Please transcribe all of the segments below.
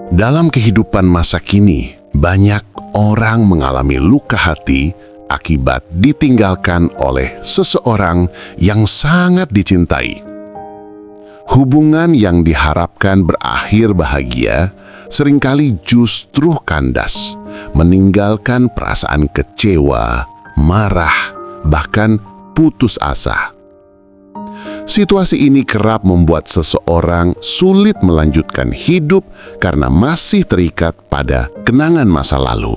Dalam kehidupan masa kini, banyak orang mengalami luka hati akibat ditinggalkan oleh seseorang yang sangat dicintai. Hubungan yang diharapkan berakhir bahagia seringkali justru kandas, meninggalkan perasaan kecewa, marah, bahkan putus asa. Situasi ini kerap membuat seseorang sulit melanjutkan hidup karena masih terikat pada kenangan masa lalu.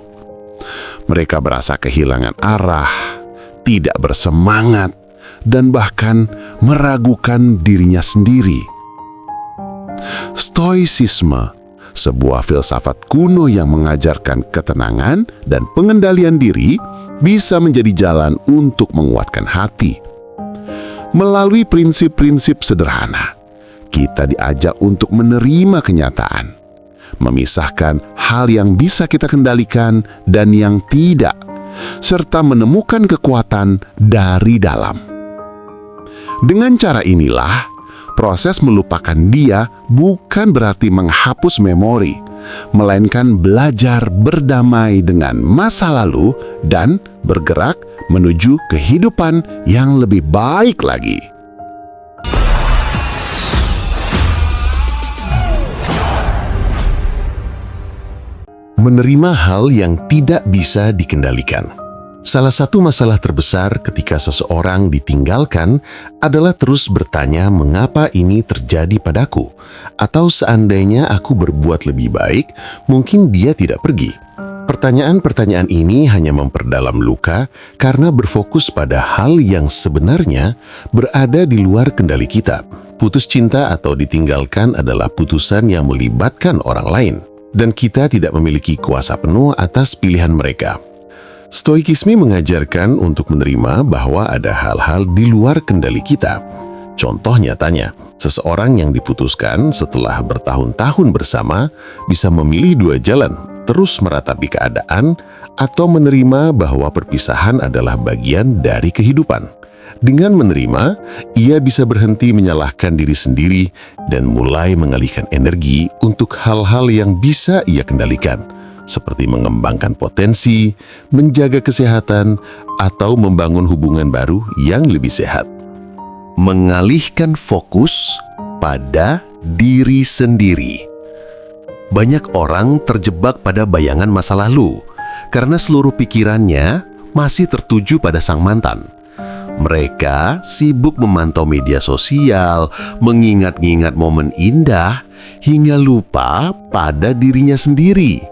Mereka merasa kehilangan arah, tidak bersemangat, dan bahkan meragukan dirinya sendiri. Stoicisme, sebuah filsafat kuno yang mengajarkan ketenangan dan pengendalian diri, bisa menjadi jalan untuk menguatkan hati. Melalui prinsip-prinsip sederhana, kita diajak untuk menerima kenyataan, memisahkan hal yang bisa kita kendalikan dan yang tidak, serta menemukan kekuatan dari dalam. Dengan cara inilah, proses melupakan dia bukan berarti menghapus memori, melainkan belajar berdamai dengan masa lalu dan bergerak menuju kehidupan yang lebih baik lagi. Menerima hal yang tidak bisa dikendalikan. Salah satu masalah terbesar ketika seseorang ditinggalkan adalah terus bertanya mengapa ini terjadi padaku, atau seandainya aku berbuat lebih baik, mungkin dia tidak pergi. Pertanyaan-pertanyaan ini hanya memperdalam luka karena berfokus pada hal yang sebenarnya berada di luar kendali kita. Putus cinta atau ditinggalkan adalah putusan yang melibatkan orang lain, dan kita tidak memiliki kuasa penuh atas pilihan mereka. Stoikisme mengajarkan untuk menerima bahwa ada hal-hal di luar kendali kita. Contoh nyatanya, seseorang yang diputuskan setelah bertahun-tahun bersama bisa memilih dua jalan, terus meratapi keadaan atau menerima bahwa perpisahan adalah bagian dari kehidupan. Dengan menerima, ia bisa berhenti menyalahkan diri sendiri dan mulai mengalihkan energi untuk hal-hal yang bisa ia kendalikan, seperti mengembangkan potensi, menjaga kesehatan, atau membangun hubungan baru yang lebih sehat. Mengalihkan fokus pada diri sendiri. Banyak orang terjebak pada bayangan masa lalu karena seluruh pikirannya masih tertuju pada sang mantan. Mereka sibuk memantau media sosial, mengingat-ingat momen indah, hingga lupa pada dirinya sendiri.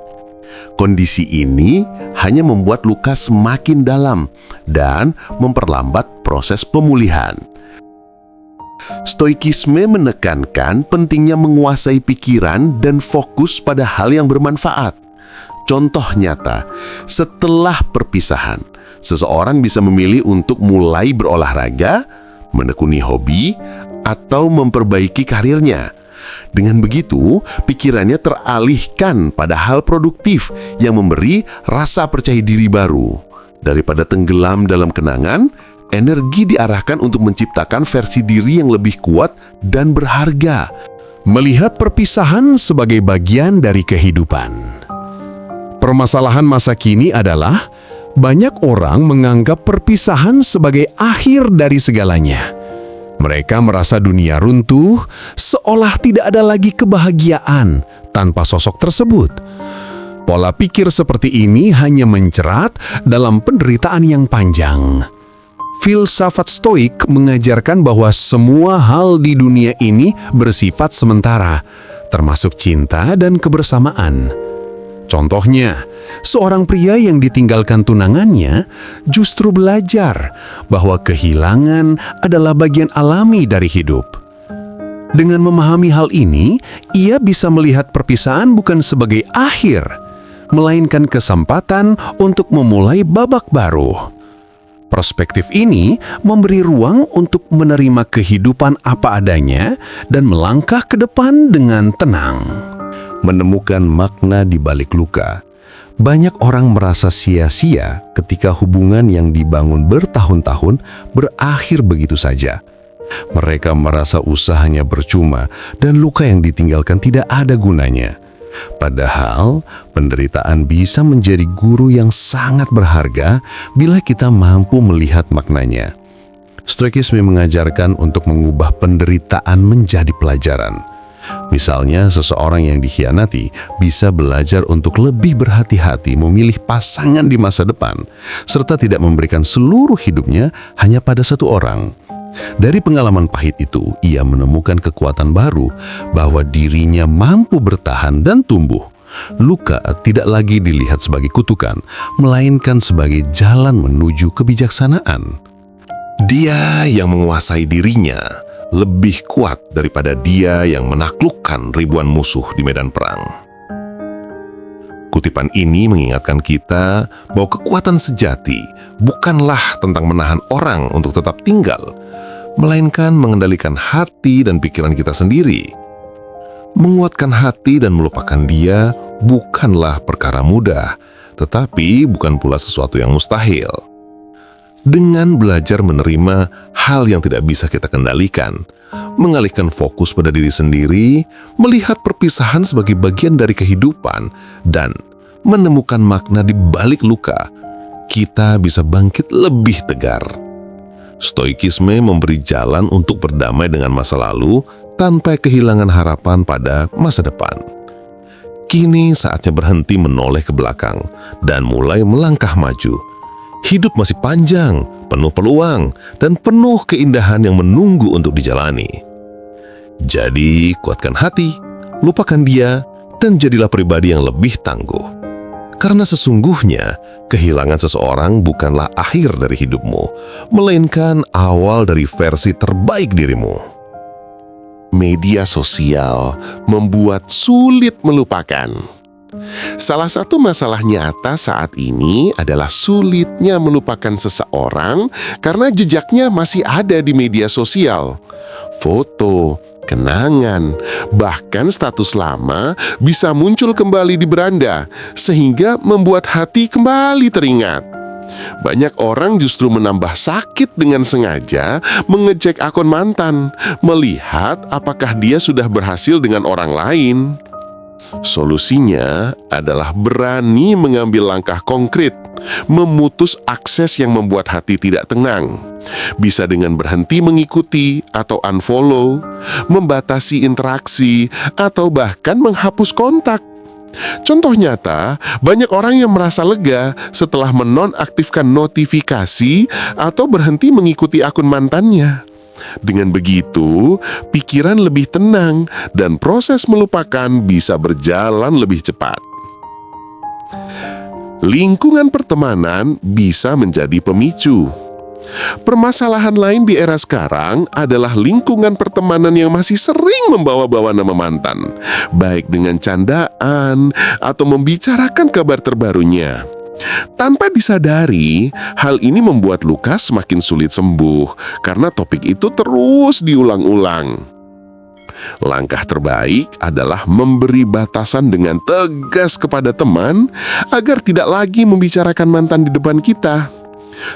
Kondisi ini hanya membuat luka semakin dalam dan memperlambat proses pemulihan. Stoikisme menekankan pentingnya menguasai pikiran dan fokus pada hal yang bermanfaat. Contoh nyata, setelah perpisahan, seseorang bisa memilih untuk mulai berolahraga, menekuni hobi, atau memperbaiki karirnya. Dengan begitu, pikirannya teralihkan pada hal produktif yang memberi rasa percaya diri baru. Daripada tenggelam dalam kenangan, energi diarahkan untuk menciptakan versi diri yang lebih kuat dan berharga. Melihat perpisahan sebagai bagian dari kehidupan. Permasalahan masa kini adalah banyak orang menganggap perpisahan sebagai akhir dari segalanya. Mereka merasa dunia runtuh, seolah tidak ada lagi kebahagiaan tanpa sosok tersebut. Pola pikir seperti ini hanya mencerat dalam penderitaan yang panjang. Filsafat Stoik mengajarkan bahwa semua hal di dunia ini bersifat sementara, termasuk cinta dan kebersamaan. Contohnya, seorang pria yang ditinggalkan tunangannya justru belajar bahwa kehilangan adalah bagian alami dari hidup. Dengan memahami hal ini, ia bisa melihat perpisahan bukan sebagai akhir, melainkan kesempatan untuk memulai babak baru. Perspektif ini memberi ruang untuk menerima kehidupan apa adanya dan melangkah ke depan dengan tenang. Menemukan makna di balik luka. Banyak orang merasa sia-sia ketika hubungan yang dibangun bertahun-tahun berakhir begitu saja. Mereka merasa usahanya percuma dan luka yang ditinggalkan tidak ada gunanya. Padahal, penderitaan bisa menjadi guru yang sangat berharga bila kita mampu melihat maknanya. Stoikisme mengajarkan untuk mengubah penderitaan menjadi pelajaran. Misalnya, seseorang yang dikhianati bisa belajar untuk lebih berhati-hati memilih pasangan di masa depan, serta tidak memberikan seluruh hidupnya hanya pada satu orang. Dari pengalaman pahit itu, ia menemukan kekuatan baru bahwa dirinya mampu bertahan dan tumbuh. Luka tidak lagi dilihat sebagai kutukan, melainkan sebagai jalan menuju kebijaksanaan. Dia yang menguasai dirinya lebih kuat daripada dia yang menaklukkan ribuan musuh di medan perang. Kutipan ini mengingatkan kita bahwa kekuatan sejati bukanlah tentang menahan orang untuk tetap tinggal, melainkan mengendalikan hati dan pikiran kita sendiri. Menguatkan hati dan melupakan dia bukanlah perkara mudah, tetapi bukan pula sesuatu yang mustahil. Dengan belajar menerima hal yang tidak bisa kita kendalikan, mengalihkan fokus pada diri sendiri, melihat perpisahan sebagai bagian dari kehidupan, dan menemukan makna di balik luka, kita bisa bangkit lebih tegar. Stoikisme memberi jalan untuk berdamai dengan masa lalu tanpa kehilangan harapan pada masa depan. Kini saatnya berhenti menoleh ke belakang dan mulai melangkah maju. Hidup masih panjang, penuh peluang, dan penuh keindahan yang menunggu untuk dijalani. Jadi, kuatkan hati, lupakan dia, dan jadilah pribadi yang lebih tangguh. Karena sesungguhnya, kehilangan seseorang bukanlah akhir dari hidupmu, melainkan awal dari versi terbaik dirimu. Media sosial membuat sulit melupakan. Salah satu masalah nyata saat ini adalah sulitnya melupakan seseorang karena jejaknya masih ada di media sosial. Foto, kenangan, bahkan status lama bisa muncul kembali di beranda, sehingga membuat hati kembali teringat. Banyak orang justru menambah sakit dengan sengaja mengecek akun mantan, melihat apakah dia sudah berhasil dengan orang lain. Solusinya adalah berani mengambil langkah konkret, memutus akses yang membuat hati tidak tenang. Bisa dengan berhenti mengikuti atau unfollow, membatasi interaksi, atau bahkan menghapus kontak. Contoh nyata, banyak orang yang merasa lega setelah menonaktifkan notifikasi atau berhenti mengikuti akun mantannya. Dengan begitu, pikiran lebih tenang dan proses melupakan bisa berjalan lebih cepat. Lingkungan pertemanan bisa menjadi pemicu. Permasalahan lain di era sekarang adalah lingkungan pertemanan yang masih sering membawa-bawa nama mantan, baik dengan candaan atau membicarakan kabar terbarunya. Tanpa disadari, hal ini membuat luka semakin sulit sembuh karena topik itu terus diulang-ulang. Langkah terbaik adalah memberi batasan dengan tegas kepada teman agar tidak lagi membicarakan mantan di depan kita.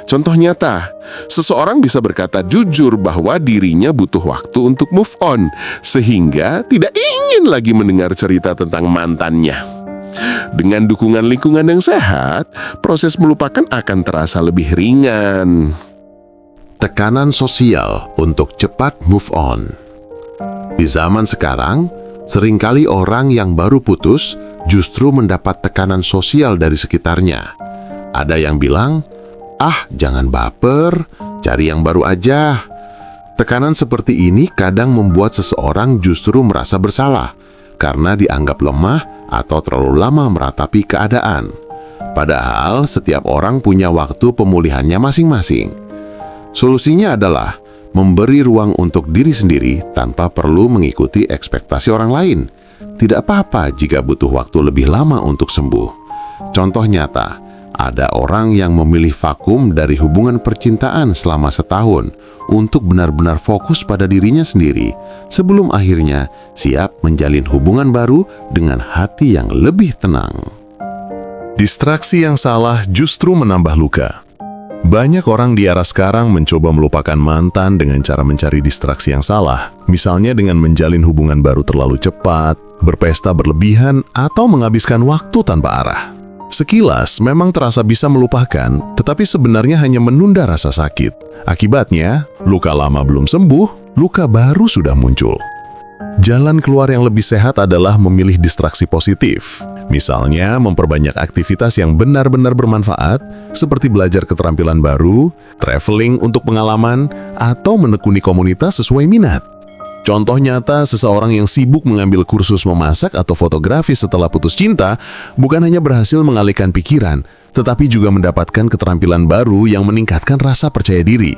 Contoh nyata, seseorang bisa berkata jujur bahwa dirinya butuh waktu untuk move on, sehingga tidak ingin lagi mendengar cerita tentang mantannya. Dengan dukungan lingkungan yang sehat, proses melupakan akan terasa lebih ringan. Tekanan sosial untuk cepat move on. Di zaman sekarang, seringkali orang yang baru putus justru mendapat tekanan sosial dari sekitarnya. Ada yang bilang, jangan baper, cari yang baru aja. Tekanan seperti ini kadang membuat seseorang justru merasa bersalah karena dianggap lemah atau terlalu lama meratapi keadaan. Padahal setiap orang punya waktu pemulihannya masing-masing. Solusinya adalah memberi ruang untuk diri sendiri tanpa perlu mengikuti ekspektasi orang lain. Tidak apa-apa jika butuh waktu lebih lama untuk sembuh. Contoh nyata, ada orang yang memilih vakum dari hubungan percintaan selama setahun untuk benar-benar fokus pada dirinya sendiri sebelum akhirnya siap menjalin hubungan baru dengan hati yang lebih tenang. Distraksi yang salah justru menambah luka. Banyak orang di era sekarang mencoba melupakan mantan dengan cara mencari distraksi yang salah. Misalnya dengan menjalin hubungan baru terlalu cepat, berpesta berlebihan, atau menghabiskan waktu tanpa arah. Sekilas memang terasa bisa melupakan, tetapi sebenarnya hanya menunda rasa sakit. Akibatnya, luka lama belum sembuh, luka baru sudah muncul. Jalan keluar yang lebih sehat adalah memilih distraksi positif. Misalnya, memperbanyak aktivitas yang benar-benar bermanfaat, seperti belajar keterampilan baru, traveling untuk pengalaman, atau menekuni komunitas sesuai minat. Contoh nyata, seseorang yang sibuk mengambil kursus memasak atau fotografi setelah putus cinta, bukan hanya berhasil mengalihkan pikiran, tetapi juga mendapatkan keterampilan baru yang meningkatkan rasa percaya diri.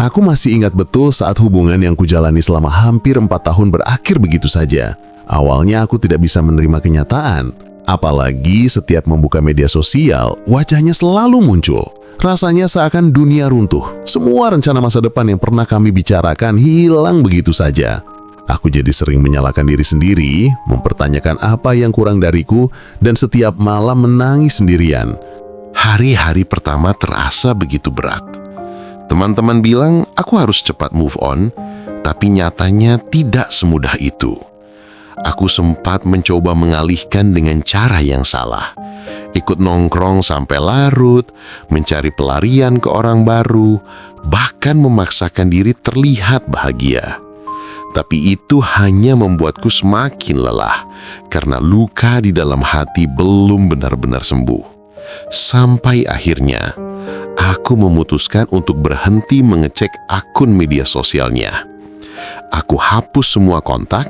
Aku masih ingat betul saat hubungan yang kujalani selama hampir 4 tahun berakhir begitu saja. Awalnya aku tidak bisa menerima kenyataan. Apalagi setiap membuka media sosial, wajahnya selalu muncul. Rasanya seakan dunia runtuh. Semua rencana masa depan yang pernah kami bicarakan hilang begitu saja. Aku jadi sering menyalahkan diri sendiri, mempertanyakan apa yang kurang dariku, dan setiap malam menangis sendirian. Hari-hari pertama terasa begitu berat. Teman-teman bilang aku harus cepat move on, tapi nyatanya tidak semudah itu. Aku sempat mencoba mengalihkan dengan cara yang salah. Ikut nongkrong sampai larut, mencari pelarian ke orang baru, bahkan memaksakan diri terlihat bahagia. Tapi itu hanya membuatku semakin lelah, karena luka di dalam hati belum benar-benar sembuh. Sampai akhirnya, aku memutuskan untuk berhenti mengecek akun media sosialnya. Aku hapus semua kontak,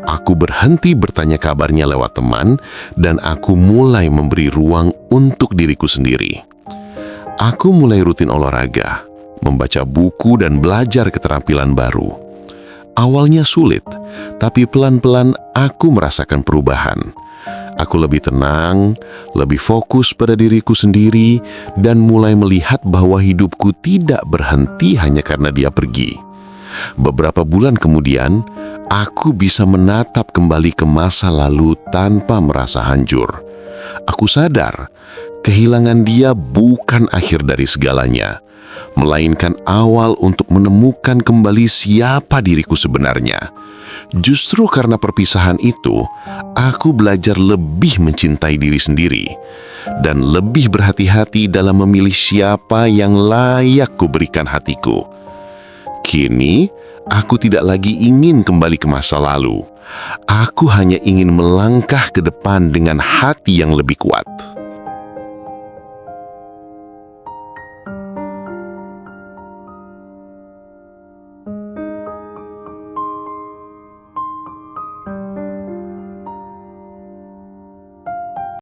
aku berhenti bertanya kabarnya lewat teman, dan aku mulai memberi ruang untuk diriku sendiri. Aku mulai rutin olahraga, membaca buku dan belajar keterampilan baru. Awalnya sulit, tapi pelan-pelan aku merasakan perubahan. Aku lebih tenang, lebih fokus pada diriku sendiri, dan mulai melihat bahwa hidupku tidak berhenti hanya karena dia pergi. Beberapa bulan kemudian, aku bisa menatap kembali ke masa lalu tanpa merasa hancur. Aku sadar, kehilangan dia bukan akhir dari segalanya, melainkan awal untuk menemukan kembali siapa diriku sebenarnya. Justru karena perpisahan itu, aku belajar lebih mencintai diri sendiri dan lebih berhati-hati dalam memilih siapa yang layak kuberikan hatiku. Kini, aku tidak lagi ingin kembali ke masa lalu. Aku hanya ingin melangkah ke depan dengan hati yang lebih kuat.